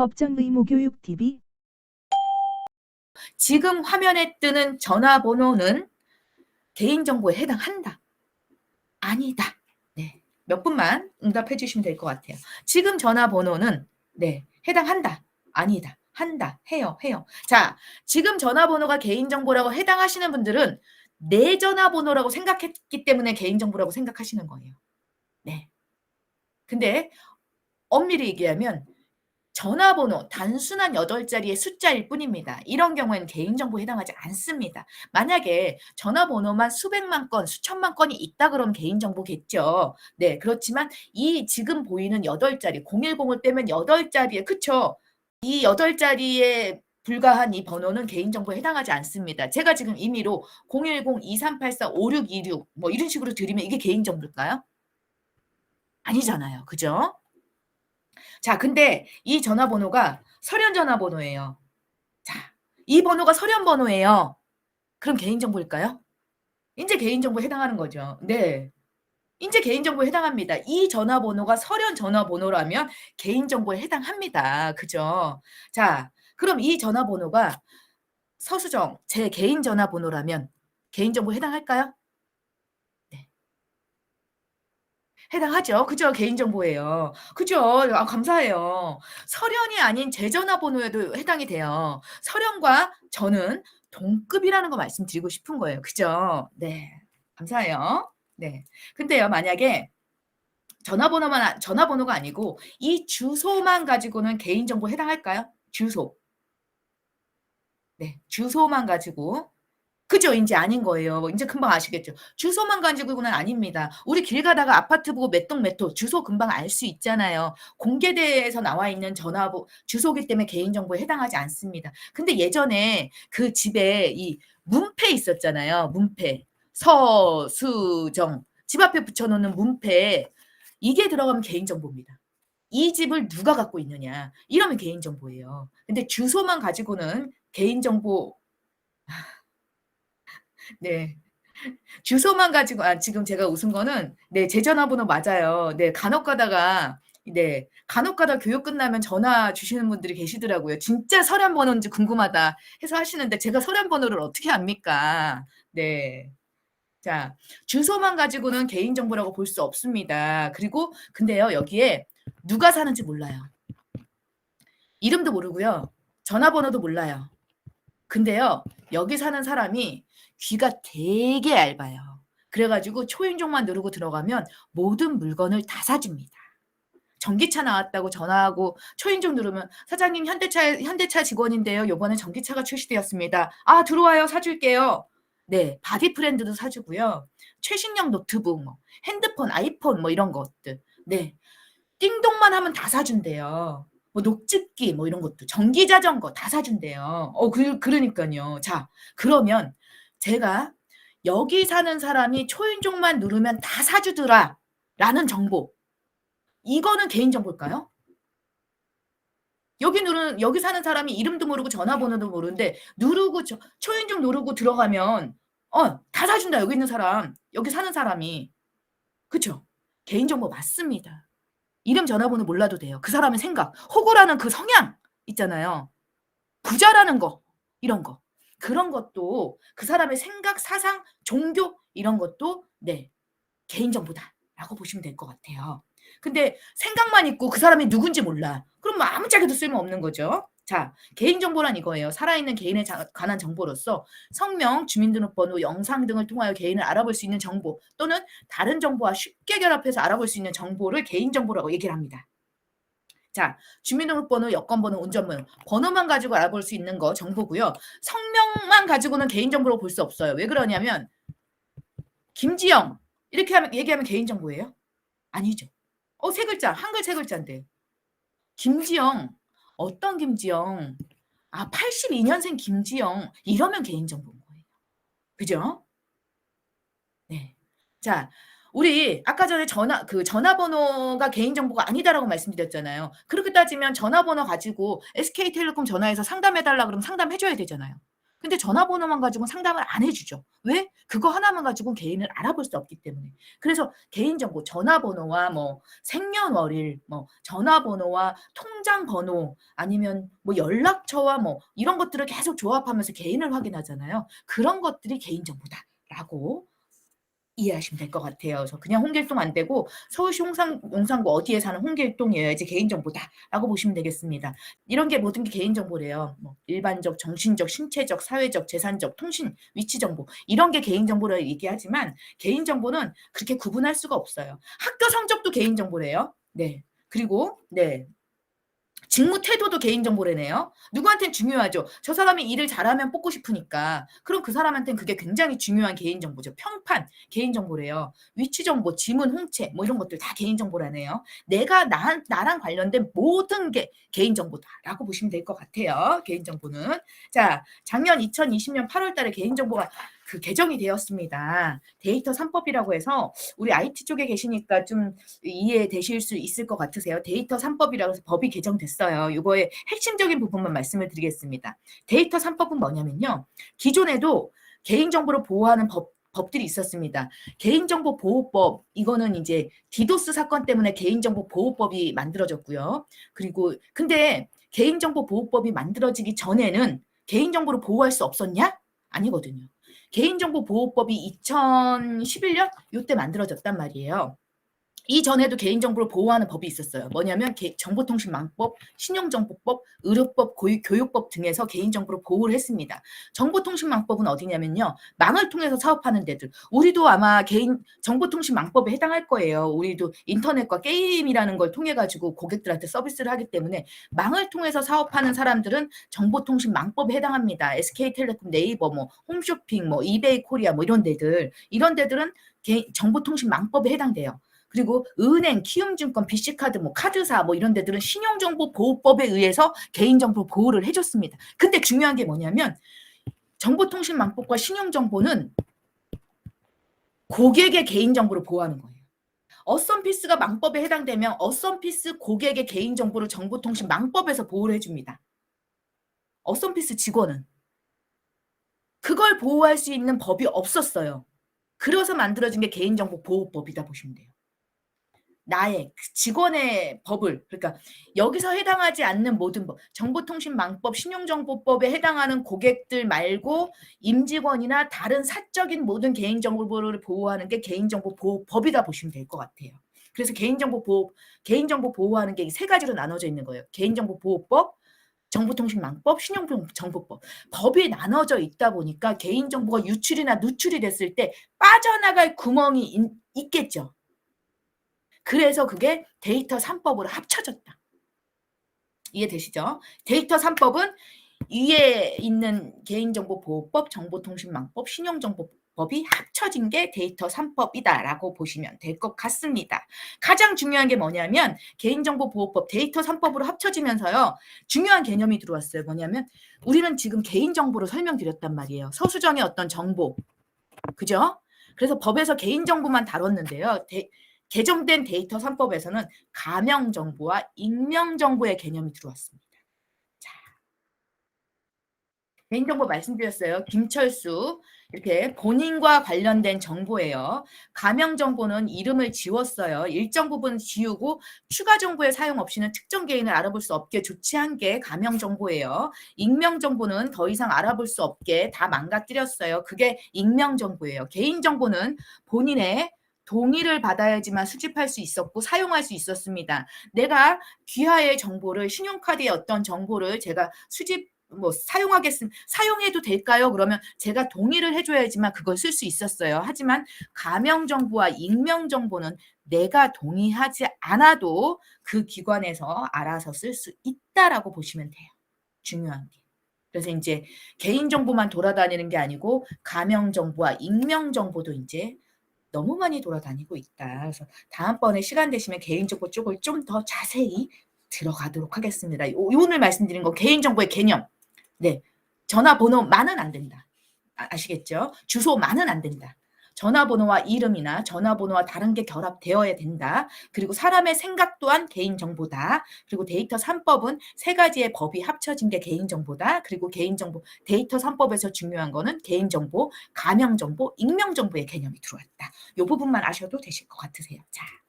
법정 의무교육 TV. 지금 화면에 뜨는 전화번호는 개인정보에 해당한다. 아니다. 네. 몇 분만 응답해 주시면 될 것 같아요. 지금 전화번호는 네, 해당한다. 아니다. 한다. 해요. 해요. 자, 지금 전화번호가 개인정보라고 해당하시는 분들은 내 전화번호라고 생각했기 때문에 개인정보라고 생각하시는 거예요. 네. 근데 엄밀히 얘기하면 전화번호 단순한 8자리의 숫자일 뿐입니다. 이런 경우에는 개인정보에 해당하지 않습니다. 만약에 전화번호만 수백만 건, 수천만 건이 있다 그러면 개인정보겠죠. 네, 그렇지만 이 지금 보이는 8자리, 010을 빼면 8자리에, 그쵸? 이 8자리에 불과한 이 번호는 개인정보에 해당하지 않습니다. 제가 지금 임의로 010-2384-5626 뭐 이런 식으로 드리면 이게 개인정보일까요? 아니잖아요. 그죠? 자, 근데 이 전화번호가 서련 전화번호예요. 자, 이 번호가 서련 번호예요. 그럼 개인정보일까요? 인제 개인정보에 해당하는 거죠. 네. 인제 개인정보에 해당합니다. 이 전화번호가 서련 전화번호라면 개인정보에 해당합니다. 그죠? 자, 그럼 이 전화번호가 서수정 제 개인 전화번호라면 개인정보에 해당할까요? 네. 해당하죠. 그죠? 개인정보예요. 그죠? 아 감사해요. 서련이 아닌 제 전화번호에도 해당이 돼요. 서련과 저는 동급이라는 거 말씀드리고 싶은 거예요. 그죠? 네. 감사해요. 네. 근데요, 만약에 전화번호가 아니고 이 주소만 가지고는 개인정보에 해당할까요? 주소. 네. 주소만 가지고. 그죠? 인제 아닌 거예요. 인제 금방 아시겠죠? 주소만 가지고는 아닙니다. 우리 길 가다가 아파트 보고 몇 동 몇 호 주소 금방 알 수 있잖아요. 공개돼서 나와 있는 주소기 때문에 개인정보에 해당하지 않습니다. 근데 예전에 그 집에 이 문패 있었잖아요. 문패. 서수정. 집 앞에 붙여 놓는 문패. 이게 들어가면 개인정보입니다. 이 집을 누가 갖고 있느냐. 이러면 개인정보예요. 근데 주소만 가지고는 개인정보. 네. 주소만 가지고 지금 제가 웃은 거는 네, 제 전화번호 맞아요. 네, 간혹 가다가 네, 간혹 가다 교육 끝나면 전화 주시는 분들이 계시더라고요. "진짜 서련 번호인지 궁금하다." 해서 하시는데 제가 서련 번호를 어떻게 압니까? 네. 자, 주소만 가지고는 개인정보라고 볼 수 없습니다. 그리고 근데요, 여기에 누가 사는지 몰라요. 이름도 모르고요. 전화번호도 몰라요. 근데요, 여기 사는 사람이 귀가 되게 얇아요. 그래 가지고 초인종만 누르고 들어가면 모든 물건을 다 사줍니다. 전기차 나왔다고 전화하고 초인종 누르면 "사장님 현대차 직원인데요. 요번에 전기차가 출시되었습니다. 아 들어와요. 사줄게요." 네. 바디 프렌드도 사주고요. 최신형 노트북 뭐 핸드폰, 아이폰 뭐 이런 것들. 네. 띵동만 하면 다 사준대요. 뭐 녹즙기 뭐 이런 것도 전기자전거 다 사준대요. 그러니깐요. 자, 그러면 제가 "여기 사는 사람이 초인종만 누르면 다 사주더라."라는 정보. 이거는 개인정보일까요? 여기 사는 사람이 이름도 모르고 전화번호도 모르는데 누르고 초인종 누르고 들어가면 다 사준다 여기 있는 사람. 여기 사는 사람이. 그쵸? 개인정보 맞습니다. 이름 전화번호 몰라도 돼요. 그 사람의 생각, 호구라는 그 성향 있잖아요. 부자라는 거 이런 거. 그런 것도 그 사람의 생각, 사상, 종교 이런 것도 네, 개인정보다라고 보시면 될 것 같아요. 근데 생각만 있고 그 사람이 누군지 몰라. 그럼 뭐 아무짝에도 쓸모없는 거죠. 자, 개인정보란 이거예요. 살아있는 개인에 관한 정보로서 성명, 주민등록번호, 영상 등을 통하여 개인을 알아볼 수 있는 정보 또는 다른 정보와 쉽게 결합해서 알아볼 수 있는 정보를 개인정보라고 얘기를 합니다. 자, 주민등록번호, 여권번호, 운전번호, 번호만 가지고 알아볼 수 있는 거 정보고요. 성명만 가지고는 개인정보로 볼 수 없어요. 왜 그러냐면 김지영 이렇게 얘기하면 개인정보예요? 아니죠. 세 글자, 한글 세 글자인데. 김지영, 어떤 김지영? 82년생 김지영. 이러면 개인정보인 거예요. 그죠? 네. 자, 우리 아까 전에 전화번호가 개인정보가 아니다라고 말씀드렸잖아요. 그렇게 따지면 전화번호 가지고 SK텔레콤 전화해서 상담해 달라 그러면 상담해 줘야 되잖아요. 근데 전화번호만 가지고는 상담을 안 해주죠. 왜? 그거 하나만 가지고는 개인을 알아볼 수 없기 때문에. 그래서 개인정보, 전화번호와 뭐 생년월일, 뭐 전화번호와 통장번호, 아니면 뭐 연락처와 뭐 이런 것들을 계속 조합하면서 개인을 확인하잖아요. 그런 것들이 개인정보다라고 이해하시면 될 것 같아요. 그래서 그냥 홍길동 안 되고 서울시 용산구 어디에 사는 홍길동이어야지 개인정보다라고 보시면 되겠습니다. 이런 게 모든 게 개인정보래요. 뭐 일반적, 정신적, 신체적, 사회적, 재산적, 통신, 위치정보 이런 게 개인정보라고 얘기하지만 개인정보는 그렇게 구분할 수가 없어요. 학교 성적도 개인정보래요. 네. 그리고 네. 직무 태도도 개인정보래네요. 누구한테는 중요하죠. 저 사람이 일을 잘하면 뽑고 싶으니까. 그럼 그 사람한테는 그게 굉장히 중요한 개인정보죠. 평판, 개인정보래요. 위치정보, 지문, 홍채 뭐 이런 것들 다 개인정보라네요. 내가 나랑 관련된 모든 게 개인정보다라고 보시면 될 것 같아요. 개인정보는. 자, 작년 2020년 8월 달에 개인정보가 개정이 되었습니다. 데이터 3법이라고 해서 우리 IT 쪽에 계시니까 좀 이해되실 수 있을 것 같으세요. 데이터 3법이라고 해서 법이 개정됐어요. 이거의 핵심적인 부분만 말씀을 드리겠습니다. 데이터 3법은 뭐냐면요. 기존에도 개인정보를 보호하는 법들이 있었습니다. 개인정보보호법, 이거는 이제 디도스 사건 때문에 개인정보보호법이 만들어졌고요. 그리고 근데 개인정보보호법이 만들어지기 전에는 개인정보를 보호할 수 없었냐? 아니거든요. 개인정보보호법이 2011년 요때 만들어졌단 말이에요. 이전에도 개인정보를 보호하는 법이 있었어요. 뭐냐면 정보통신망법, 신용정보법, 의료법, 교육법 등에서 개인정보를 보호를 했습니다. 정보통신망법은 어디냐면요. 망을 통해서 사업하는 데들. 우리도 아마 정보통신망법에 해당할 거예요. 우리도 인터넷과 게임이라는 걸 통해 가지고 고객들한테 서비스를 하기 때문에 망을 통해서 사업하는 사람들은 정보통신망법에 해당합니다. SK텔레콤, 네이버, 뭐 홈쇼핑, 뭐 이베이 코리아 뭐 이런 데들은 정보통신망법에 해당돼요. 그리고 은행, 키움증권, BC카드, 뭐 카드사 뭐 이런 데들은 신용정보보호법에 의해서 개인정보 보호를 해줬습니다. 근데 중요한 게 뭐냐면 정보통신망법과 신용정보는 고객의 개인정보를 보호하는 거예요. 어썸피스가 망법에 해당되면 어썸피스 고객의 개인정보를 정보통신망법에서 보호를 해줍니다. 어썸피스 직원은. 그걸 보호할 수 있는 법이 없었어요. 그래서 만들어진 게 개인정보보호법이다 보시면 돼요. 나의 직원의 법을, 그러니까 여기서 해당하지 않는 모든 법, 정보통신망법, 신용정보법에 해당하는 고객들 말고 임직원이나 다른 사적인 모든 개인정보를 보호하는 게 개인정보보호법이다 보시면 될 것 같아요. 그래서 개인정보 보호하는 게 세 가지로 나눠져 있는 거예요. 개인정보보호법, 정보통신망법, 신용정보법. 법이 나눠져 있다 보니까 개인정보가 유출이나 누출이 됐을 때 빠져나갈 구멍이 있겠죠. 그래서 그게 데이터 3법으로 합쳐졌다. 이해되시죠? 데이터 3법은 위에 있는 개인정보보호법, 정보통신망법, 신용정보법이 합쳐진 게 데이터 3법이다라고 보시면 될 것 같습니다. 가장 중요한 게 뭐냐면 개인정보보호법, 데이터 3법으로 합쳐지면서요. 중요한 개념이 들어왔어요. 뭐냐면 우리는 지금 개인정보를 설명드렸단 말이에요. 서수정의 어떤 정보. 그죠? 그래서 법에서 개인정보만 다뤘는데요. 개정된 데이터 3법에서는 가명정보와 익명정보의 개념이 들어왔습니다. 자, 개인정보 말씀드렸어요. 김철수 이렇게 본인과 관련된 정보예요. 가명정보는 이름을 지웠어요. 일정 부분 지우고 추가 정보의 사용 없이는 특정 개인을 알아볼 수 없게 조치한 게 가명정보예요. 익명정보는 더 이상 알아볼 수 없게 다 망가뜨렸어요. 그게 익명정보예요. 개인정보는 본인의 동의를 받아야지만 수집할 수 있었고 사용할 수 있었습니다. 내가 귀하의 정보를, 신용카드의 어떤 정보를 제가 사용해도 될까요? 그러면 제가 동의를 해줘야지만 그걸 쓸 수 있었어요. 하지만 가명정보와 익명정보는 내가 동의하지 않아도 그 기관에서 알아서 쓸 수 있다라고 보시면 돼요. 중요한 게. 그래서 이제 개인정보만 돌아다니는 게 아니고 가명정보와 익명정보도 이제 너무 많이 돌아다니고 있다. 그래서 다음번에 시간 되시면 개인정보 쪽을 좀 더 자세히 들어가도록 하겠습니다. 오늘 말씀드린 거 개인정보의 개념. 네. 전화번호만은 안 된다. 아시겠죠? 주소만은 안 된다. 전화번호와 이름이나 전화번호와 다른 게 결합되어야 된다. 그리고 사람의 생각 또한 개인정보다. 그리고 데이터 3법은 세 가지의 법이 합쳐진 게 개인정보다. 그리고 개인정보 데이터 3법에서 중요한 거는 개인정보, 가명정보, 익명정보의 개념이 들어왔다. 이 부분만 아셔도 되실 것 같으세요. 자.